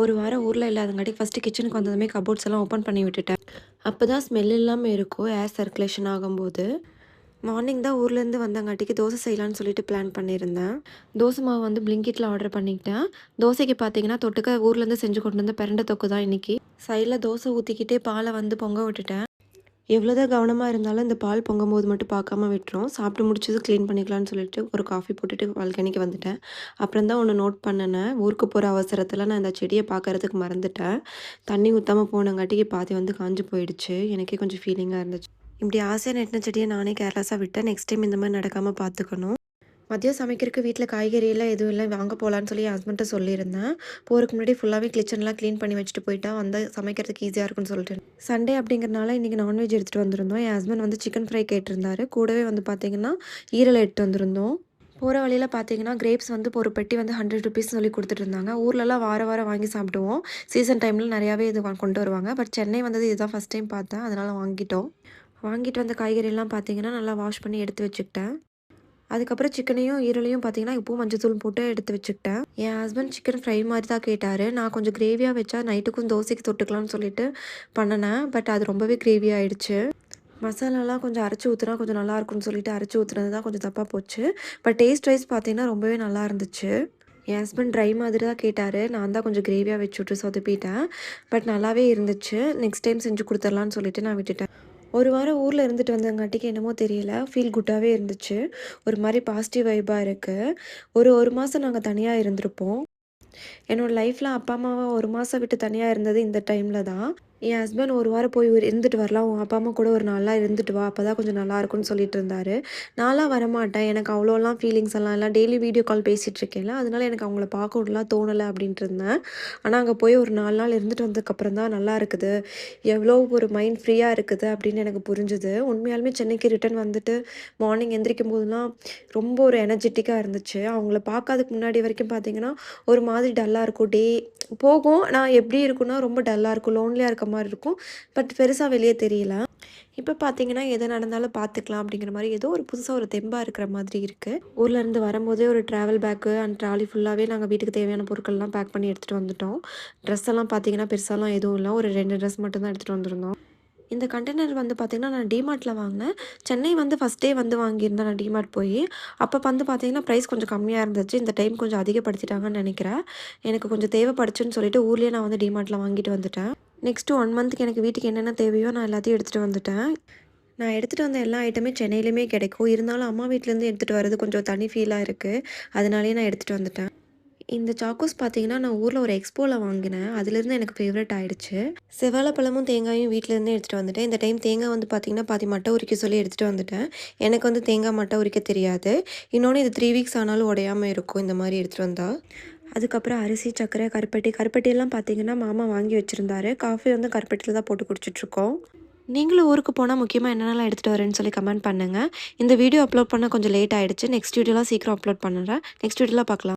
ஒரு வாரம் ஊர்ல இல்லாதங்காட்டி ஃபர்ஸ்ட்டு கிச்சனுக்கு வந்ததுமே கபோர்ட்ஸ் எல்லாம் ஓப்பன் பண்ணி விட்டுட்டேன். அப்பதான் ஸ்மெல் இல்லாம இருக்கும் ஏர் சர்க்குலேஷன் ஆகும்போது. மார்னிங் தான் ஊர்லேருந்து வந்தங்காட்டிக்கு தோசை செய்யலான்னு சொல்லிட்டு பிளான் பண்ணியிருந்தேன். தோசை மாவு வந்து பிளிங்கிட்ல ஆர்டர் பண்ணிக்கிட்டேன். தோசைக்கு பார்த்தீங்கன்னா, தொட்டுக்க ஊர்லேருந்து செஞ்சு கொண்டு வந்த பிரண்ட தொக்கு தான் இன்னைக்கு. சைடில தோசை ஊத்திக்கிட்டே பாலை வந்து பொங்க விட்டுட்டேன். எவ்வளோதான் கவனமா இருந்தாலும் இந்த பால் பொங்கும்போது மட்டும் பார்க்காம விட்டுரும். சாப்பிட்டு முடிச்சதும் கிளீன் பண்ணிக்கலான்னு சொல்லிட்டு ஒரு காஃபி போட்டுட்டு பால்கனிக்கு வந்துட்டேன். அப்புறம் தான் ஒண்ணு நோட் பண்ணுனேன். ஊருக்கு போற அவசரத்துல நான் இந்த செடிய பார்க்கறதுக்கு மறந்துட்டேன். தண்ணி ஊத்தாம போனங்காட்டிக்கு பாதி வந்து காஞ்சு போயிடுச்சு. எனக்கே கொஞ்சம் ஃபீலிங்கா இருந்துச்சு. இப்படி ஆசையா நெட்டுன செடிய நானே கேர்லெஸ்ஸா விட்டேன். நெக்ஸ்ட் டைம் இந்த மாரி நடக்காம பார்த்துக்கணும். மதியம் சமைக்கிறதுக்கு வீட்ல காய்கறி எல்லாம் எதுவும் இல்ல. வாங்க போலான்னு சொல்லி என் ஹஸ்பண்ட்ட சொல்லியிருந்தேன். போறதுக்கு முன்னாடி ஃபுல்லாவே கிச்சன்லாம் கிளீன் பண்ணி வச்சுட்டு போயிட்டா, வந்து சமைக்கிறதுக்கு ஈஸியா இருக்கும்னு சொல்லிட்டு. சண்டே அப்படிங்கிறனால இன்னைக்கு நான்வெஜ் எடுத்துட்டு வந்திருந்தோம். என் ஹஸ்பண்ட் வந்து சிக்கன் ஃப்ரை கேட்டிருந்தாரு. கூடவே வந்து பார்த்தீங்கன்னா, ஈரல் எடுத்துட்டு வந்திருந்தோம். போற வழியில பார்த்தீங்கன்னா, கிரேப்ஸ் வந்து ஒரு பெட்டி வந்து ₹100 சொல்லி குடுத்துட்டு இருந்தாங்க. ஊர்லலாம் வாரம் வாரம் வாங்கி சாப்பிடுவோம். சீசன் டைம்ல நெறையாவே இது கொண்டு வருவாங்க. பட் சென்னை வந்தது இதுதான் ஃபர்ஸ்ட் டைம் பார்த்தேன். அதனால வாங்கிட்டோம். வாங்கிட்டு வந்த காய்கறிலாம் பார்த்தீங்கன்னா, நல்லா வாஷ் பண்ணி எடுத்து வச்சுக்கிட்டேன். அதுக்கப்புறம் சிக்கனையும், ஈரலையும் பார்த்தீங்கன்னா, உப்பும் மஞ்சத்தூளும் போட்டு எடுத்து வச்சுக்கிட்டேன். என் ஹஸ்பண்ட் சிக்கன் ஃப்ரை மாரி தான் கேட்டாரு. நான் கொஞ்சம் கிரேவியா வச்சா நைட்டுக்கும் தோசைக்கு தொட்டுக்கலாம்னு சொல்லிட்டு பண்ணுனேன். பட் அது ரொம்பவே கிரேவி ஆயிடுச்சு. மசாலாலாம் கொஞ்சம் அரைச்சு ஊத்துனா கொஞ்சம் நல்லாயிருக்கும்னு சொல்லிட்டு அரைச்சு ஊத்துனது தான் கொஞ்சம் தப்பா போச்சு. பட் டேஸ்ட் வைஸ் பார்த்தீங்கன்னா, ரொம்பவே நல்லா இருந்துச்சு. என் ஹஸ்பண்ட் ட்ரை மாதிரி தான் கேட்டாரு. நான் தான் கொஞ்சம் கிரேவியா வச்சுட்டு சொதப்பிட்டேன். பட் நல்லாவே இருந்துச்சு. நெக்ஸ்ட் டைம் செஞ்சு குடுத்துரலான்னு சொல்லிட்டு நான் விட்டுட்டேன். ஒரு வாரம் ஊர்ல இருந்துட்டு வந்தங்காட்டிக்கு என்னமோ தெரியல. ஃபீல் குட்டாவே இருந்துச்சு. ஒரு மாரி பாசிட்டிவ் வைபா இருக்கு. ஒரு 1 மாசம் நாங்க தனியா இருந்திருப்போம். என்னோட லைஃப்ல அப்பா, அம்மாவ 1 மாசம் விட்டு தனியா இருந்தது இந்த டைம்ல தான். என் ஹஸ்பண்ட் 1 வாரம் போய் இருந்துட்டு வரலாம். உன் அப்பா, அம்மா கூட ஒரு நாள்லாம் இருந்துட்டு வா. அப்பதான் கொஞ்சம் நல்லாயிருக்கும்னு சொல்லிட்டு இருந்தாரு. நான்லாம் வரமாட்டேன். எனக்கு அவ்வளோலாம் ஃபீலிங்ஸ் எல்லாம் இல்ல. டெய்லி வீடியோ கால் பேசிட்டு இருக்கேன்ல. அதனால எனக்கு அவங்கள பார்க்கணும்லாம் தோணல அப்படின்ட்டு இருந்தேன். ஆனா அங்க போய் ஒரு 4 நாள் இருந்துட்டு வந்ததுக்கப்புறம் தான் நல்லா இருக்குது. எவ்வளோ ஒரு மைண்ட் ஃப்ரீயா இருக்குது அப்படின்னு எனக்கு புரிஞ்சுது. உண்மையாலுமே சென்னைக்கு ரிட்டர்ன் வந்துட்டு மார்னிங் எந்திரிக்கும் போதெல்லாம் ரொம்ப ஒரு எனர்ஜெட்டிக்கா இருந்துச்சு. அவங்கள பார்க்காததுக்கு முன்னாடி வரைக்கும் பார்த்தீங்கன்னா, ஒரு மாதிரி டல்லா இருக்கும். போகும். நான் எப்படி இருக்கும்னா, ரொம்ப டல்லா இருக்கும். லோன்லியா இருக்க மாரி இருக்கும். பட் பெருசா வெளிய தெரியல. இப்ப பார்த்தீங்கன்னா, எது நடந்தாலும் பார்த்துக்கலாம் அப்படிங்கிற மாரி ஏதோ ஒரு புதுசா ஒரு தெம்பா இருக்கிற மாதிரி இருக்கு. ஊர்ல இருந்து வரும்போதே ஒரு ட்ராவல் பேக்கு அண்ட் ட்ராலி ஃபுல்லாவே நாங்க வீட்டுக்கு தேவையான பொருட்கள்லாம் பேக் பண்ணி எடுத்துட்டு வந்துட்டோம். ட்ரெஸ் எல்லாம் பார்த்தீங்கன்னா, பெருசாலாம் எதுவும் இல்ல. ஒரு 2 ட்ரெஸ் மட்டும் தான் எடுத்துட்டு வந்திருந்தோம். இந்த கண்டெய்னர் வந்து பார்த்தீங்கன்னா, நான் டிமார்ட்ல வாங்குனேன். சென்னை வந்து ஃபர்ஸ்ட் டே வந்து வாங்கியிருந்தேன் நான் டிமார்ட் போயி. அப்ப வந்து பார்த்தீங்கன்னா, பிரைஸ் கொஞ்சம் கம்மியா இருந்துச்சு. இந்த டைம் கொஞ்சம் அதிகப்படுத்திட்டாங்கன்னு நெனைக்கிறேன். எனக்கு கொஞ்சம் தேவைப்படுச்சுன்னு சொல்லிட்டு ஊர்லயே நான் வந்து டிமார்ட்ல வாங்கிட்டு வந்துட்டேன். நெக்ஸ்ட்டு 1 மந்த்துக்கு எனக்கு வீட்டுக்கு என்னென்ன தேவையோ நான் எல்லாத்தையும் எடுத்துட்டு வந்துட்டேன். நான் எடுத்துட்டு வந்த எல்லா ஐட்டமே சென்னையிலுமே கிடைக்கும். இருந்தாலும் அம்மா வீட்லேருந்து எடுத்துட்டு வரது கொஞ்சம் தனி ஃபீலா இருக்கு. அதனாலேயே நான் எடுத்துட்டு வந்துட்டேன். இந்த சாக்கோஸ் பார்த்தீங்கன்னா, நான் ஊர்ல ஒரு எக்ஸ்போல வாங்கினேன். அதுலேருந்து எனக்கு ஃபேவரட் ஆயிடுச்சு. செவ்வாழைப்பழமும், தேங்காயும் வீட்லேருந்தே எடுத்துட்டு வந்துட்டேன். இந்த டைம் தேங்காய் வந்து பார்த்தீங்கன்னா, பாதி மட்டை உரிக்க சொல்லி எடுத்துட்டு வந்துட்டேன். எனக்கு வந்து தேங்காய் மட்டை உரிக்க தெரியாது. இன்னொன்னு இது 3 வீக்ஸ் ஆனாலும் உடையாம இருக்கும், இந்த மாரி எடுத்துட்டு வந்தா. அதுக்கப்புறம் அரிசி, சர்க்கரை, கருப்பட்டியெல்லாம் பார்த்தீங்கன்னா, மாமா வாங்கி வச்சிருந்தாரு. காஃபி வந்து கருப்பட்டியில தான் போட்டு குடிச்சிட்டுருக்கோம். நீங்களும் ஊருக்கு போனா முக்கியமா என்னென்னலாம் எடுத்துட்டு வரேன்னு சொல்லி கமெண்ட் பண்ணுங்க. இந்த வீடியோ அப்லோட் பண்ண கொஞ்சம் லேட் ஆயிடுச்சு. நெக்ஸ்ட் வீடியோலாம் சீக்கிரம் அப்லோட் பண்ணுறேன். நெக்ஸ்ட் வீடியோல பார்க்கலாம்.